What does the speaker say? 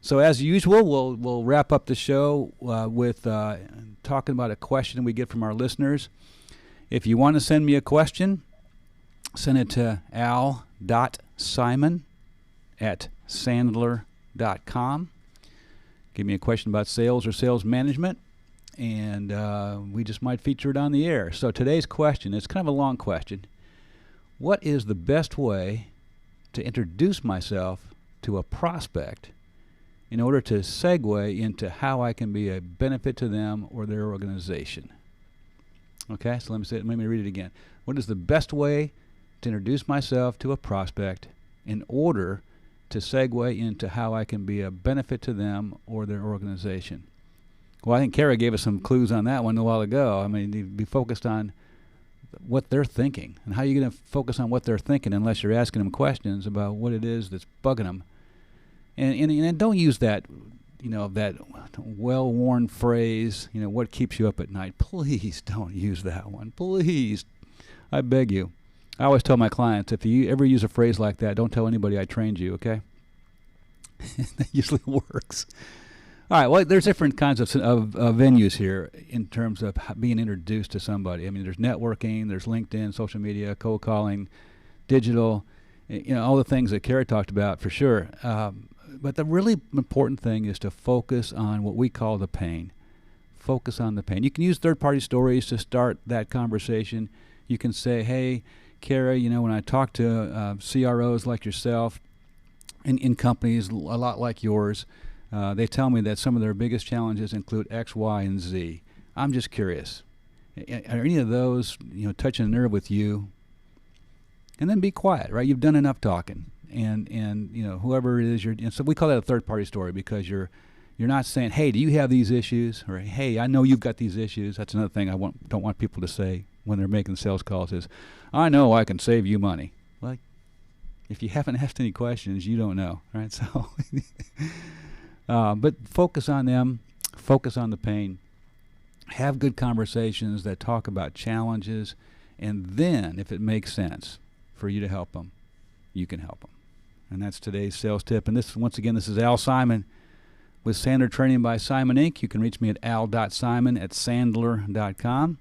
So as usual, we'll wrap up the show with talking about a question we get from our listeners. If you want to send me a question, send it to al.simon@sandler.com. Give me a question about sales or sales management, and we just might feature it on the air. So today's question is kind of a long question. What is the best way to introduce myself to a prospect in order to segue into how I can be a benefit to them or their organization? Okay, so let me read it again. What is the best way to introduce myself to a prospect in order to segue into how I can be a benefit to them or their organization? Well, I think Kara gave us some clues on that one a while ago. I mean, you'd be focused on what they're thinking. And how are you going to focus on what they're thinking unless you're asking them questions about what it is that's bugging them? And don't use that, that well-worn phrase, what keeps you up at night. Please don't use that one. Please. I beg you. I always tell my clients, if you ever use a phrase like that, don't tell anybody I trained you, okay? That usually works. All right, well, there's different kinds of venues here in terms of being introduced to somebody. I mean, there's networking, there's LinkedIn, social media, cold calling, digital, all the things that Kara talked about for sure. But the really important thing is to focus on what we call the pain. Focus on the pain. You can use third-party stories to start that conversation. You can say, hey, Kara, when I talk to CROs like yourself in companies a lot like yours, they tell me that some of their biggest challenges include X, Y, and Z. I'm just curious. Are any of those, touching a nerve with you? And then be quiet, right? You've done enough talking. And whoever it is, and so we call that a third-party story because you're not saying, hey, do you have these issues? Or, hey, I know you've got these issues. That's another thing I don't want people to say when they're making sales calls is, I know I can save you money. Well, if you haven't asked any questions, you don't know, right? So, but focus on them, focus on the pain, have good conversations that talk about challenges, and then, if it makes sense for you to help them, you can help them. And that's today's sales tip. And this is Al Simon with Sandler Training by Simon Inc. You can reach me at al.simon@sandler.com.